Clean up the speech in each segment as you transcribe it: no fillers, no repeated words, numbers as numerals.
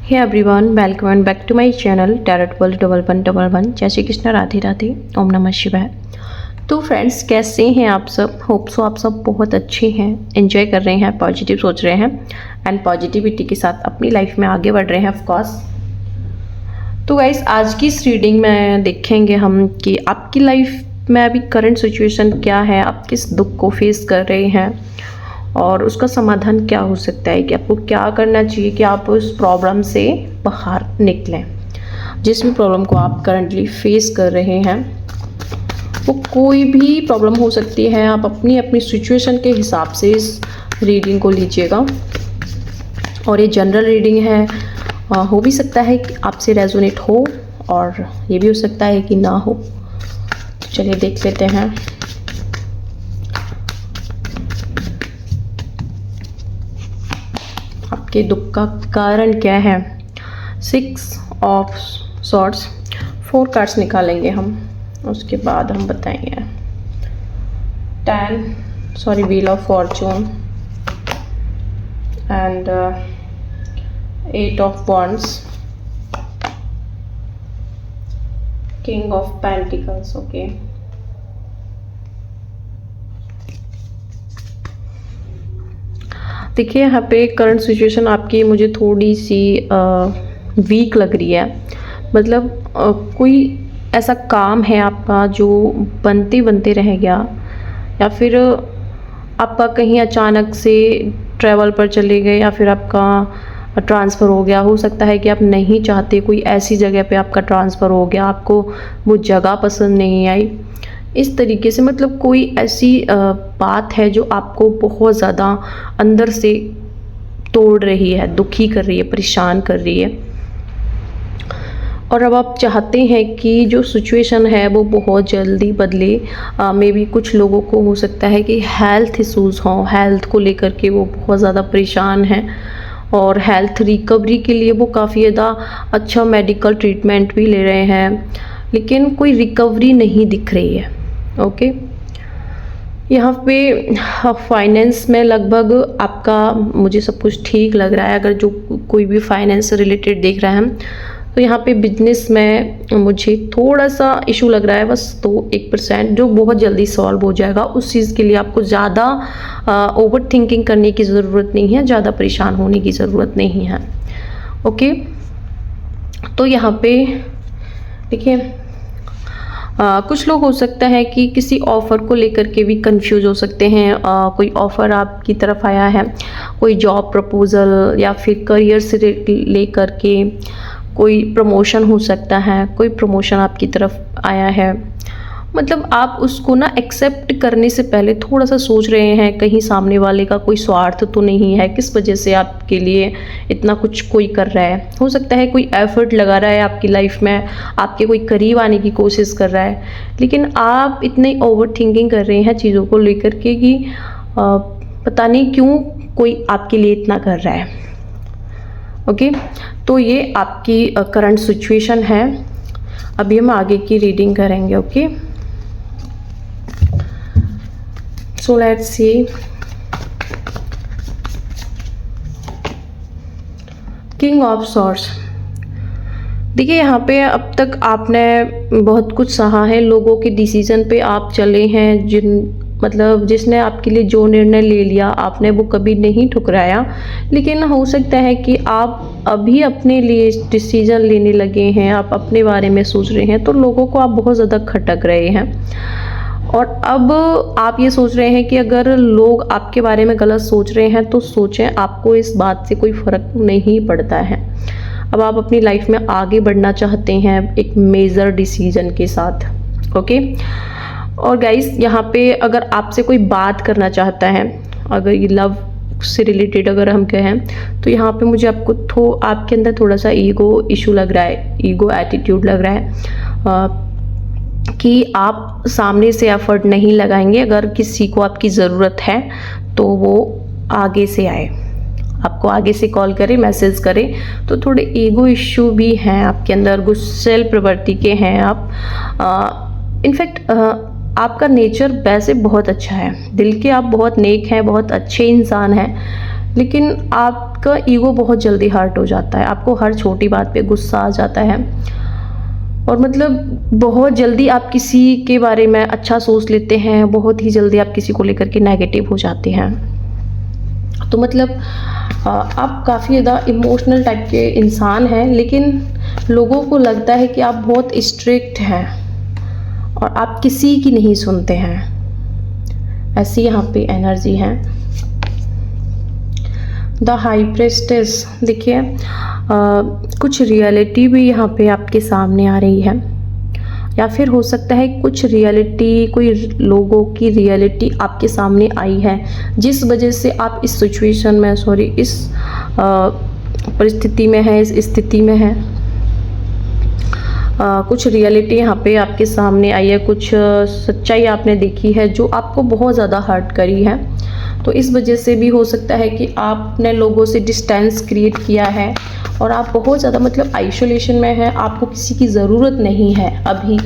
Hey everyone, welcome back to my channel tarot world 1111। जय श्री कृष्ण, राधे राधे, ओम नमः शिवाय। तो फ्रेंड्स, कैसे हैं आप सब? होप सो आप सब बहुत अच्छे हैं, एंजॉय कर रहे हैं, पॉजिटिव सोच रहे हैं एंड पॉजिटिविटी के साथ अपनी लाइफ में आगे बढ़ रहे हैं ऑफ कोर्स। तो गाइस, आज की इस रीडिंग में देखेंगे हम कि आपकी लाइफ में अभी करंट सिचुएशन क्या है, आप किस दुख को फेस कर रहे हैं और उसका समाधान क्या हो सकता है, कि आपको क्या करना चाहिए कि आप उस प्रॉब्लम से बाहर निकलें। जिस भी प्रॉब्लम को आप करंटली फेस कर रहे हैं, वो कोई भी प्रॉब्लम हो सकती है, आप अपनी अपनी सिचुएशन के हिसाब से इस रीडिंग को लीजिएगा। और ये जनरल रीडिंग है, हो भी सकता है कि आपसे रेजोनेट हो और ये भी हो सकता है कि ना हो। तो चलिए देख लेते हैं। आपके दुख का कारण क्या है? 6 ऑफ सॉर्ड्स, 4 कार्ड्स निकालेंगे हम, उसके बाद हम बताएंगे। Wheel of Fortune and 8 of wands, king of pentacles. Okay, देखिए यहाँ पे करंट सिचुएशन आपकी मुझे थोड़ी सी वीक लग रही है। मतलब कोई ऐसा काम है आपका जो बनते बनते रह गया, या फिर आपका कहीं अचानक से ट्रैवल पर चले गए, या फिर आपका ट्रांसफ़र हो गया। हो सकता है कि आप नहीं चाहते, कोई ऐसी जगह पे आपका ट्रांसफ़र हो गया, आपको वो जगह पसंद नहीं आई, इस तरीके से। मतलब कोई ऐसी बात है जो आपको बहुत ज़्यादा अंदर से तोड़ रही है, दुखी कर रही है, परेशान कर रही है। और अब आप चाहते हैं कि जो सिचुएशन है वो बहुत जल्दी बदले। मे बी कुछ लोगों को हो सकता है कि हेल्थ इश्यूज़ हों, हेल्थ को लेकर के वो बहुत ज़्यादा परेशान हैं और हेल्थ रिकवरी के लिए वो काफ़ी ज़्यादा अच्छा मेडिकल ट्रीटमेंट भी ले रहे हैं, लेकिन कोई रिकवरी नहीं दिख रही है। ओके, यहाँ पे फाइनेंस में लगभग आपका मुझे सब कुछ ठीक लग रहा है। अगर जो कोई भी फाइनेंस से रिलेटेड देख रहा है, तो यहाँ पे बिजनेस में मुझे थोड़ा सा इशू लग रहा है बस, तो 1% जो बहुत जल्दी सॉल्व हो जाएगा। उस चीज़ के लिए आपको ज़्यादा ओवर थिंकिंग करने की ज़रूरत नहीं है, ज़्यादा परेशान होने की ज़रूरत नहीं है। ओके, तो यहाँ पे देखिए, कुछ लोग हो सकता है कि किसी ऑफ़र को लेकर के भी कंफ्यूज हो सकते हैं। कोई ऑफ़र आपकी तरफ आया है, कोई जॉब प्रपोज़ल, या फिर करियर से लेकर के कोई प्रमोशन हो सकता है, कोई प्रमोशन आपकी तरफ आया है। मतलब आप उसको ना एक्सेप्ट करने से पहले थोड़ा सा सोच रहे हैं, कहीं सामने वाले का कोई स्वार्थ तो नहीं है, किस वजह से आपके लिए इतना कुछ कोई कर रहा है। हो सकता है कोई एफर्ट लगा रहा है आपकी लाइफ में, आपके कोई करीब आने की कोशिश कर रहा है, लेकिन आप इतने ओवर थिंकिंग कर रहे हैं चीज़ों को लेकर के कि पता नहीं क्यों कोई आपके लिए इतना कर रहा है। ओके, तो ये आपकी करंट सिचुएशन है। अभी हम आगे की रीडिंग करेंगे। Okay, so let's see. King of swords, देखिए यहाँ पे अब तक आपने बहुत कुछ सहा है, लोगों के डिसीजन पे आप चले हैं, जिसने आपके लिए जो निर्णय ले लिया आपने वो कभी नहीं ठुकराया। लेकिन हो सकता है कि आप अभी अपने लिए डिसीजन लेने लगे हैं, आप अपने बारे में सोच रहे हैं, तो लोगों को आप बहुत ज़्यादा खटक रहे हैं। और अब आप ये सोच रहे हैं कि अगर लोग आपके बारे में गलत सोच रहे हैं तो सोचें, आपको इस बात से कोई फ़र्क नहीं पड़ता है। अब आप अपनी लाइफ में आगे बढ़ना चाहते हैं एक मेजर डिसीजन के साथ। ओके, और गाइस, यहाँ पे अगर आपसे कोई बात करना चाहता है, अगर ये लव से रिलेटेड अगर हम कहें, तो यहाँ पे मुझे आपके अंदर थोड़ा सा ईगो इशू लग रहा है, ईगो एटीट्यूड लग रहा है कि आप सामने से एफर्ट नहीं लगाएंगे। अगर किसी को आपकी ज़रूरत है तो वो आगे से आए, आपको आगे से कॉल करे, मैसेज करे। तो थोड़े ईगो इशू भी हैं आपके अंदर, गुस्सैल प्रवृत्ति के हैं आप। इनफैक्ट आपका नेचर वैसे बहुत अच्छा है, दिल के आप बहुत नेक हैं, बहुत अच्छे इंसान हैं, लेकिन आपका ईगो बहुत जल्दी हर्ट हो जाता है, आपको हर छोटी बात पे गुस्सा आ जाता है, और मतलब बहुत जल्दी आप किसी के बारे में अच्छा सोच लेते हैं, बहुत ही जल्दी आप किसी को लेकर के नेगेटिव हो जाते हैं। तो मतलब आप काफ़ी ज़्यादा इमोशनल टाइप के इंसान हैं, लेकिन लोगों को लगता है कि आप बहुत स्ट्रिक्ट हैं और आप किसी की नहीं सुनते हैं, ऐसी यहाँ पे एनर्जी है। द हाई प्रेस्टेस, देखिए कुछ रियलिटी भी यहाँ पे आपके सामने आ रही है, या फिर हो सकता है कुछ रियलिटी, कोई लोगों की रियलिटी आपके सामने आई है जिस वजह से आप इस सिचुएशन में, इस परिस्थिति में है, इस स्थिति में है। कुछ रियलिटी यहाँ पे आपके सामने आई है, कुछ सच्चाई आपने देखी है जो आपको बहुत ज़्यादा हर्ट करी है। तो इस वजह से भी हो सकता है कि आपने लोगों से डिस्टेंस क्रिएट किया है और आप बहुत ज़्यादा मतलब आइसोलेशन में हैं, आपको किसी की ज़रूरत नहीं है अभी।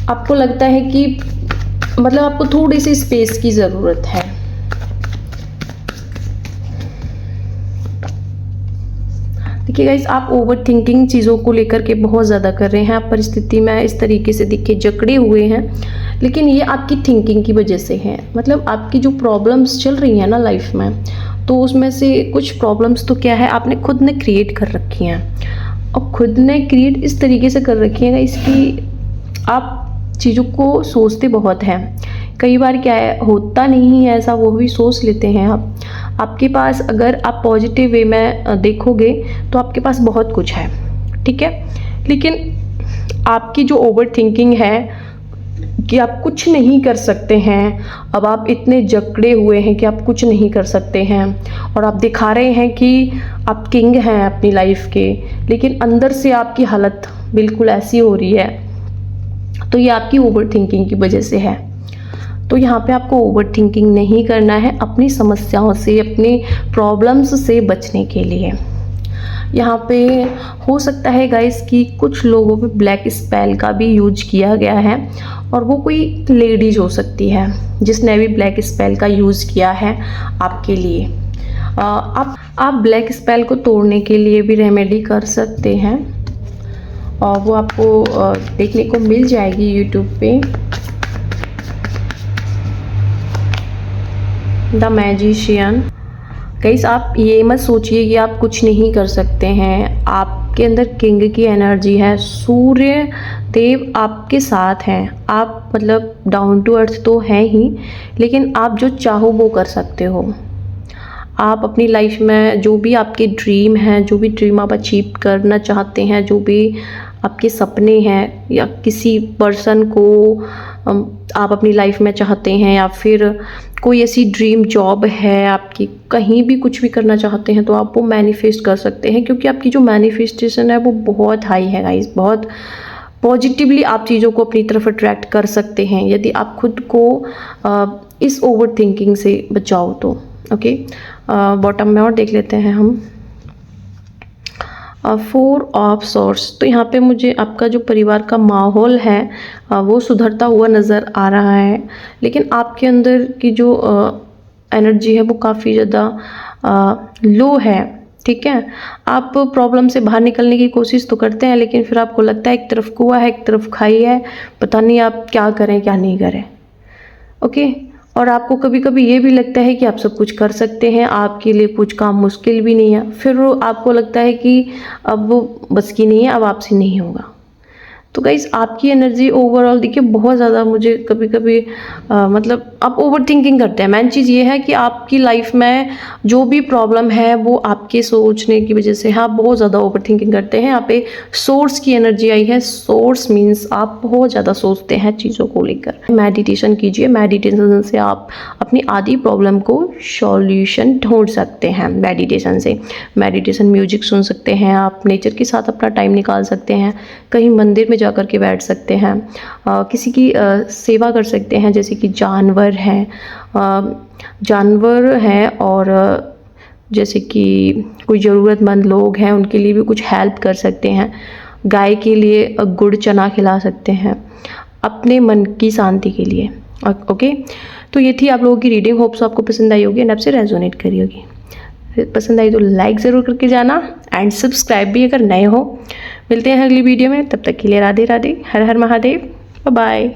आपको लगता है कि मतलब आपको थोड़ी सी स्पेस की ज़रूरत है। देखिए गाइस, आप ओवर थिंकिंग चीज़ों को लेकर के बहुत ज़्यादा कर रहे हैं, आप परिस्थिति में इस तरीके से देखिए जकड़े हुए हैं, लेकिन ये आपकी थिंकिंग की वजह से है। मतलब आपकी जो प्रॉब्लम्स चल रही हैं ना लाइफ में, तो उसमें से कुछ प्रॉब्लम्स तो क्या है, आपने खुद ने क्रिएट कर रखी हैं, और खुद ने क्रिएट इस तरीके से कर रखी है इसकी आप चीज़ों को सोचते बहुत हैं। कई बार क्या है, होता नहीं है ऐसा, वो भी सोच लेते हैं आप। आपके पास अगर आप पॉजिटिव वे में देखोगे तो आपके पास बहुत कुछ है, ठीक है, लेकिन आपकी जो ओवर थिंकिंग है कि आप कुछ नहीं कर सकते हैं, अब आप इतने जकड़े हुए हैं कि आप कुछ नहीं कर सकते हैं, और आप दिखा रहे हैं कि आप किंग हैं अपनी लाइफ के, लेकिन अंदर से आपकी हालत बिल्कुल ऐसी हो रही है। तो ये आपकी ओवर थिंकिंग की वजह से है। तो यहाँ पे आपको ओवर थिंकिंग नहीं करना है अपनी समस्याओं से, अपनी प्रॉब्लम्स से बचने के लिए। यहाँ पे हो सकता है गाइस कि कुछ लोगों पे ब्लैक स्पेल का भी यूज किया गया है, और वो कोई लेडीज हो सकती है जिसने भी ब्लैक स्पेल का यूज़ किया है आपके लिए। आप ब्लैक स्पेल को तोड़ने के लिए भी रेमेडी कर सकते हैं, और वो आपको देखने को मिल जाएगी यूट्यूब पे। The magician. गाइस, आप ये मत सोचिए कि आप कुछ नहीं कर सकते हैं, आपके अंदर किंग की एनर्जी है, सूर्य देव आपके साथ हैं। आप मतलब डाउन टू अर्थ तो हैं ही, लेकिन आप जो चाहो वो कर सकते हो। आप अपनी लाइफ में जो भी आपके ड्रीम हैं, जो भी ड्रीम आप अचीव करना चाहते हैं, जो भी आपके सपने हैं, या किसी पर्सन को आप अपनी लाइफ में चाहते हैं, या फिर कोई ऐसी ड्रीम जॉब है आपकी, कहीं भी कुछ भी करना चाहते हैं, तो आप वो मैनिफेस्ट कर सकते हैं, क्योंकि आपकी जो मैनिफेस्टेशन है वो बहुत हाई है गाइस। बहुत पॉजिटिवली आप चीज़ों को अपनी तरफ अट्रैक्ट कर सकते हैं यदि आप खुद को इस ओवर थिंकिंग से बचाओ तो। ओके, बॉटम में और देख लेते हैं हम। 4 ऑफ सोर्स। तो यहाँ पे मुझे आपका जो परिवार का माहौल है वो सुधरता हुआ नज़र आ रहा है, लेकिन आपके अंदर की जो एनर्जी है वो काफ़ी ज़्यादा लो है, ठीक है। आप प्रॉब्लम से बाहर निकलने की कोशिश तो करते हैं, लेकिन फिर आपको लगता है एक तरफ कुआं है, एक तरफ खाई है, पता नहीं आप क्या करें क्या नहीं करें। ओके, और आपको कभी कभी ये भी लगता है कि आप सब कुछ कर सकते हैं, आपके लिए कुछ काम मुश्किल भी नहीं है, फिर आपको लगता है कि अब वो बस की नहीं है, अब आपसे नहीं होगा। तो गाइस, आपकी एनर्जी ओवरऑल देखिए बहुत ज़्यादा, मुझे कभी कभी मतलब आप ओवर थिंकिंग करते हैं। मेन चीज़ ये है कि आपकी लाइफ में जो भी प्रॉब्लम है वो आपके सोचने की वजह से है, आप बहुत ज़्यादा ओवर थिंकिंग करते हैं। यहाँ पे सोर्स की एनर्जी आई है। सोर्स मीन्स आप बहुत ज़्यादा सोचते हैं चीज़ों को लेकर। मेडिटेशन कीजिए, मेडिटेशन से आप अपनी आधी प्रॉब्लम को सॉल्यूशन ढूंढ सकते हैं। मेडिटेशन से, मेडिटेशन म्यूजिक सुन सकते हैं आप, नेचर के साथ अपना टाइम निकाल सकते हैं, कहीं मंदिर में जाकर के बैठ सकते हैं, किसी की सेवा कर सकते हैं, जैसे कि जानवर हैं और जैसे कि कोई ज़रूरतमंद लोग हैं उनके लिए भी कुछ हेल्प कर सकते हैं। गाय के लिए गुड़ चना खिला सकते हैं अपने मन की शांति के लिए। ओके, तो ये थी आप लोगों की रीडिंग। होप्स आपको पसंद आई होगी एंड आपसे रेजोनेट करी होगी। पसंद आई तो लाइक ज़रूर करके जाना एंड सब्सक्राइब भी अगर नए हो। मिलते हैं अगली वीडियो में, तब तक के लिए राधे राधे, हर हर महादेव, बाय बाय।